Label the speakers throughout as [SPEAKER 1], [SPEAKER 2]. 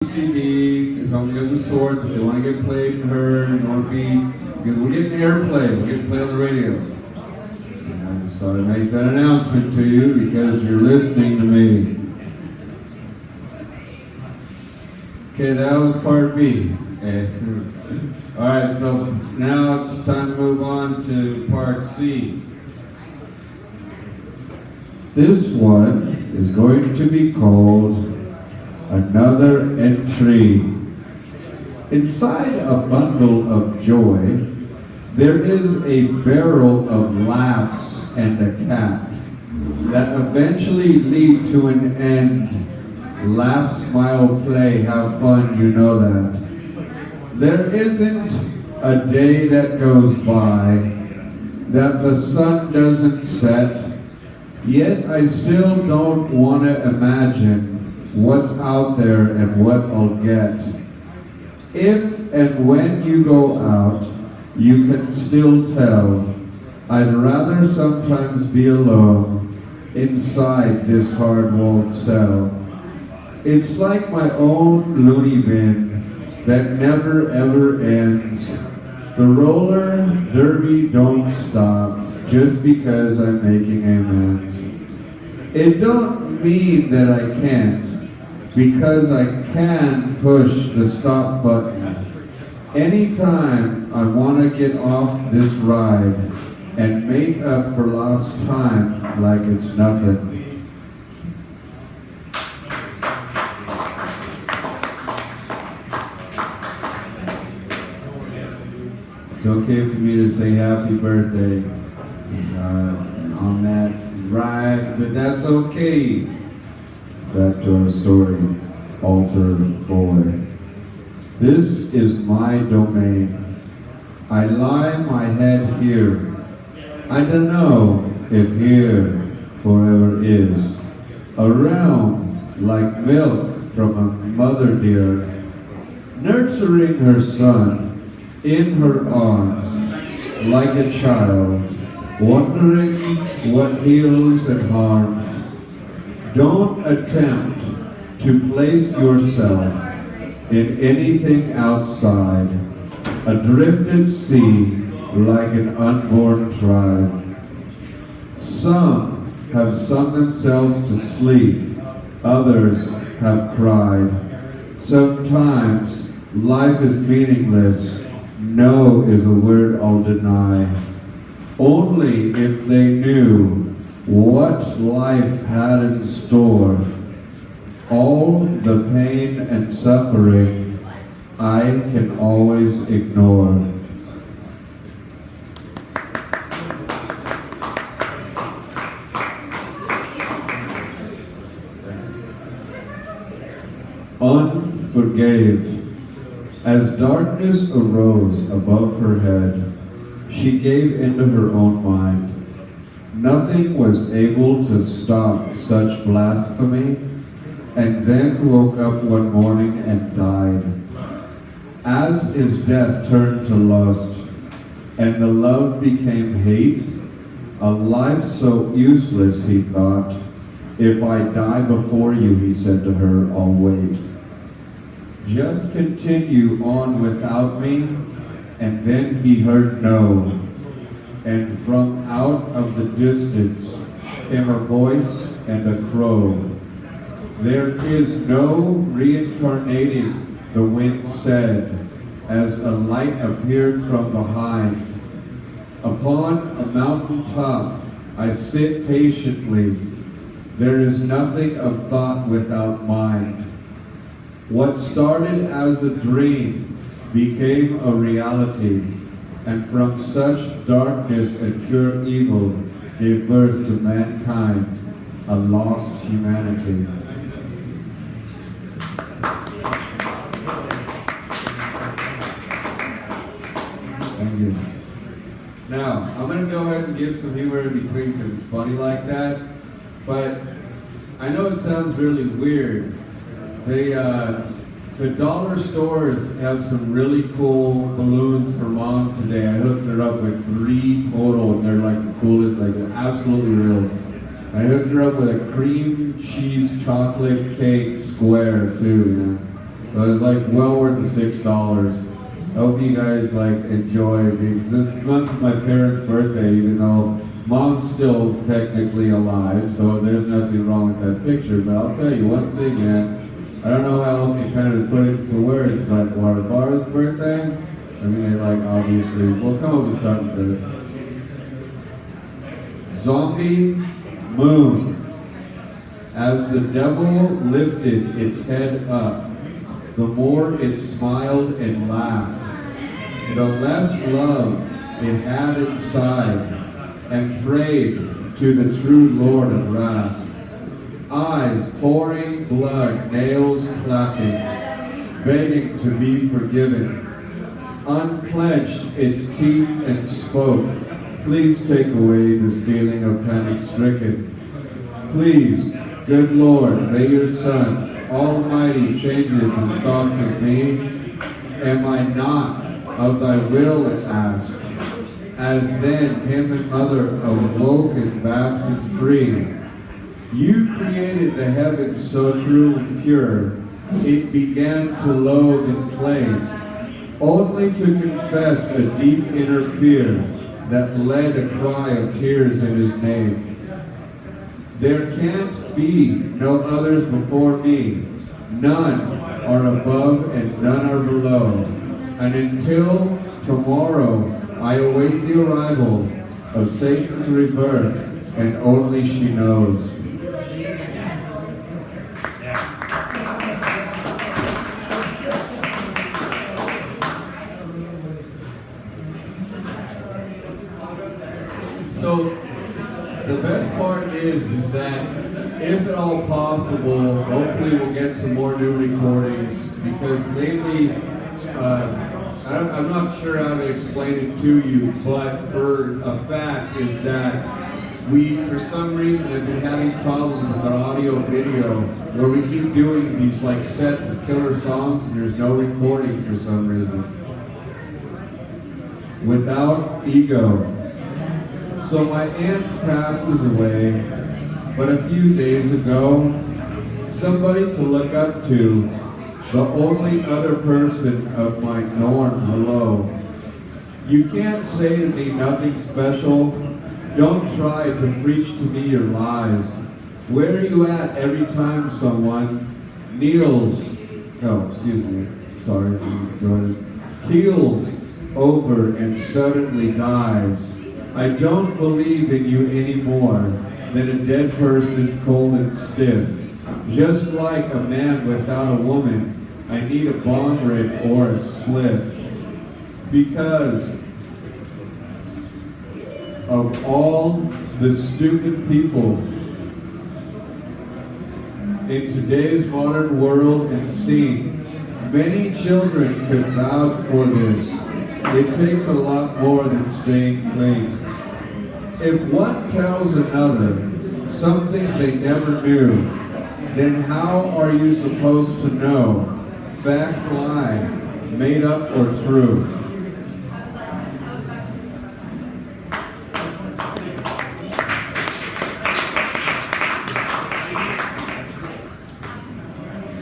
[SPEAKER 1] CD, something of the sort, that they want to get played and heard, and want to be, because we're getting airplay, we're getting played on the radio. And I just thought I'd make that announcement to you because you're listening to me. Okay, that was part B. Okay. Alright, so now it's time to move on to part C. This one is going to be called Another Entry. Inside a bundle of joy, there is a barrel of laughs and a cat that eventually lead to an end. Laugh, smile, play, have fun, you know that. There isn't a day that goes by that the sun doesn't set, yet I still don't want to imagine what's out there and what I'll get. If and when you go out, you can still tell I'd rather sometimes be alone inside this hard-walled cell. It's like my own loony bin that never ever ends. The roller derby don't stop just because I'm making amends. It don't mean that I can't, because I can push the stop button anytime I want to get off this ride and make up for lost time like it's nothing. It's okay for me to say happy birthday on that ride, but that's okay. Back to our story, Altar Boy. This is my domain. I lie my head here. I don't know if here forever is. A realm like milk from a mother dear, nurturing her son in her arms like a child, wondering what heals and harms. Don't attempt to place yourself in anything outside, adrift at sea like an unborn tribe. Some have sung themselves to sleep, others have cried. Sometimes life is meaningless. No is a word I'll deny. Only if they knew what life had in store, all the pain and suffering I can always ignore. Unforgave. As darkness arose above her head, she gave into her own mind. Nothing was able to stop such blasphemy, and then woke up one morning and died. As his death turned to lust, and the love became hate, a life so useless, he thought. If I die before you, he said to her, I'll wait. Just continue on without me. And then he heard no. And from out of the distance came a voice and a crow. There is no reincarnating, the wind said, as a light appeared from behind. Upon a mountain top I sit patiently. There is nothing of thought without mind. What started as a dream became a reality, and from such darkness and pure evil gave birth to mankind, a lost humanity. Thank you. Now, I'm going to go ahead and give some humor in between because it's funny like that, but I know it sounds really weird. The dollar stores have some really cool balloons for mom today. I hooked her up with 3 total, and they're like the coolest, like they're absolutely real. I hooked her up with a cream cheese chocolate cake square too, It was like well worth the $6. I hope you guys like enjoy because this month's my parents' birthday, even though Mom's still technically alive, so there's nothing wrong with that picture. But I'll tell you one thing, man. I don't know how else to kind of put it into words, but Laura's birthday, I mean, they like obviously, we'll come up with something good. Zombie moon. As the devil lifted its head up, the more it smiled and laughed, the less love it had inside, and prayed to the true Lord of wrath. Eyes pouring blood, nails clapping, begging to be forgiven, unclenched its teeth and spoke, please take away this feeling of panic-stricken. Please, good Lord, may your Son, Almighty, change his thoughts of me. Am I not of thy will asked? As then him and mother awoke and fasted free. You created the heavens so true and pure, it began to loathe and claim, only to confess a deep inner fear that led a cry of tears in his name. There can't be no others before me. None are above and none are below. And until tomorrow, I await the arrival of Satan's rebirth, and only she knows. So, the best part is that if at all possible, hopefully we'll get some more new recordings, because lately, I'm not sure how to explain it to you, but for a fact is that we, for some reason, have been having problems with our audio video, where we keep doing these like sets of killer songs and there's no recording for some reason. Without ego. So my aunt passes away, but a few days ago, somebody to look up to, the only other person of my norm below. You can't say to me nothing special. Don't try to preach to me your lies. Where are you at every time someone kneels, keels over and suddenly dies? I don't believe in you any more than a dead person cold and stiff. Just like a man without a woman, I need a bong rip or a spliff. Because of all the stupid people in today's modern world and scene, many children could vouch for this. It takes a lot more than staying clean. If one tells another something they never knew, then how are you supposed to know? Fact, lie, made up, or true?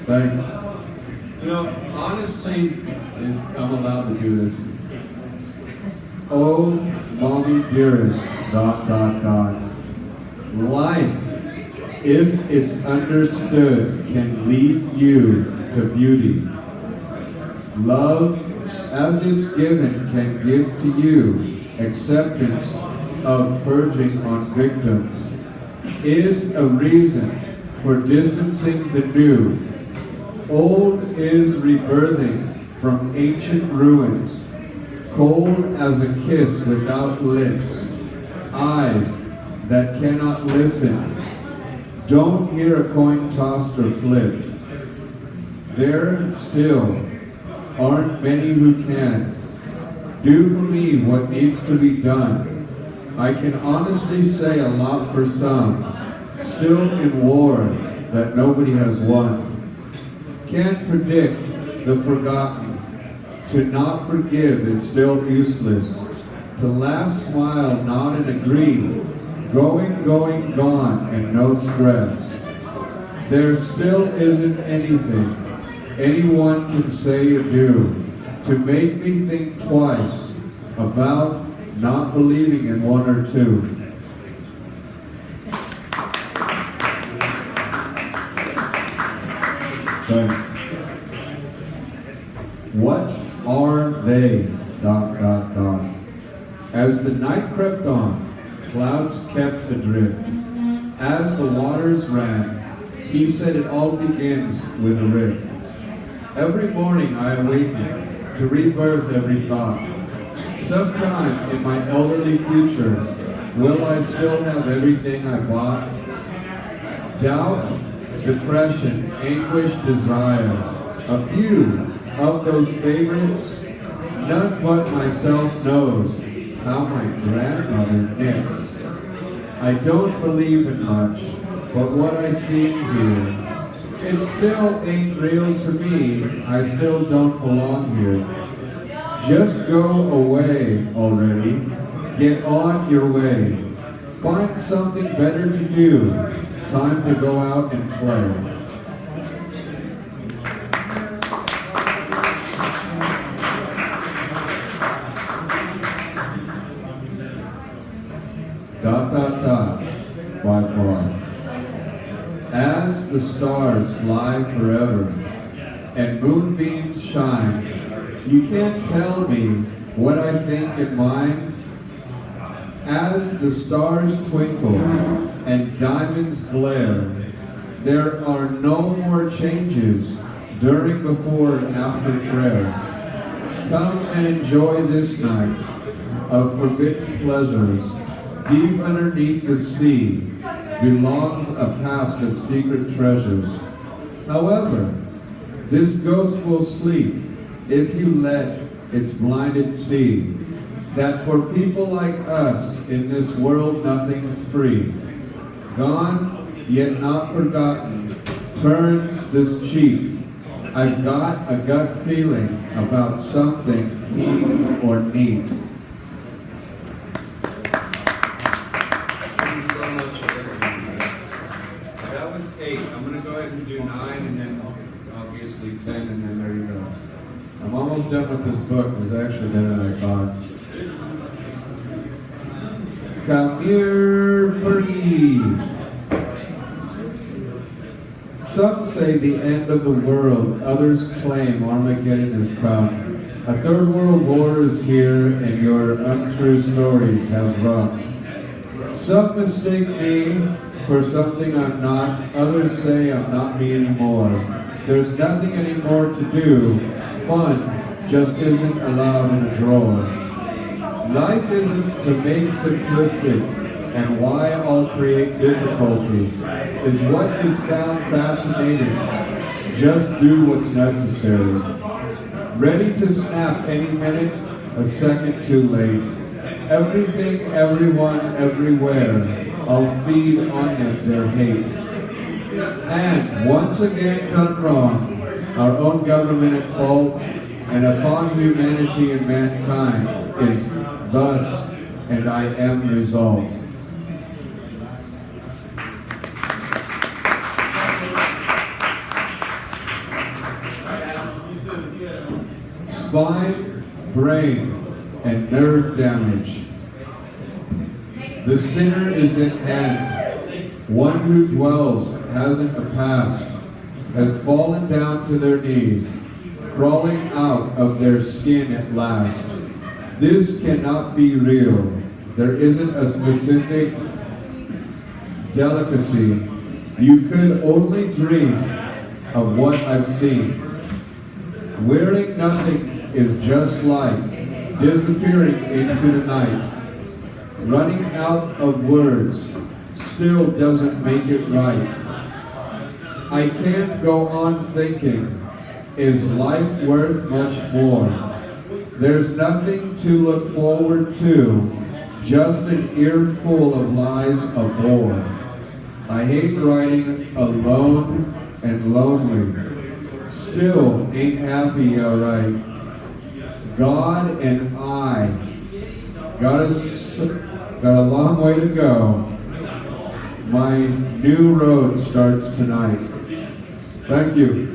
[SPEAKER 1] Thanks. You know, honestly, I'm allowed to do this. Oh, mommy dearest, ... Life, if it's understood, can lead you to beauty. Love, as it's given, can give to you acceptance of purging on victims. Is a reason for distancing the new. Old is rebirthing from ancient ruins. Cold as a kiss without lips. Eyes that cannot listen. Don't hear a coin tossed or flipped. There still aren't many who can do for me what needs to be done. I can honestly say a lot for some, still in war that nobody has won. Can't predict the forgotten. To not forgive is still useless. To laugh, smile, nod, and agree. Going, gone, and no stress. There still isn't anything anyone can say you do to make me think twice about not believing in one or two. Thanks. What are they? ... As the night crept on, clouds kept adrift. As the waters ran, he said it all begins with a rift. Every morning I awaken to rebirth every thought. Sometime in my elderly future, will I still have everything I bought? Doubt, depression, anguish, desire, a few of those favorites, none but myself knows how my grandmother knits. I don't believe in much, but what I see here, it still ain't real to me. I still don't belong here. Just go away already. Get on your way. Find something better to do. Time to go out and play. By far. As the stars fly forever and moonbeams shine, you can't tell me what I think in mind. As the stars twinkle and diamonds glare, there are no more changes during, before, and after prayer. Come and enjoy this night of forbidden pleasures. Deep underneath the sea belongs a past of secret treasures. However, this ghost will sleep if you let its blinded see that for people like us in this world nothing's free. Gone, yet not forgotten, turns this cheek. I've got a gut feeling about something neat or neat. I'm going to go ahead and do 9 and then obviously 10 and then there you go. I'm almost done with this book. It was actually better than I thought. Come here, breathe. Some say the end of the world. Others claim Armageddon has come. A third world war is here and your untrue stories have run. Some mistake me for something I'm not. Others say I'm not me anymore. There's nothing anymore to do. Fun just isn't allowed in a drawer. Life isn't to make simplistic, and why I'll create difficulty is what is found fascinating. Just do what's necessary. Ready to snap any minute, a second too late. Everything, everyone, everywhere, I'll feed on them their hate. And once again done wrong, our own government at fault, and upon humanity and mankind is thus and I am result. Spine, brain, and nerve damage. The sinner is at hand. One who dwells hasn't a past, has fallen down to their knees, crawling out of their skin at last. This cannot be real. There isn't a specific delicacy. You could only dream of what I've seen. Wearing nothing is just like disappearing into the night. Running out of words still doesn't make it right. I can't go on thinking, is life worth much more? There's nothing to look forward to, just an earful of lies of bore. I hate writing alone and lonely, still ain't happy alright. God and I got a long way to go. My new road starts tonight. Thank you.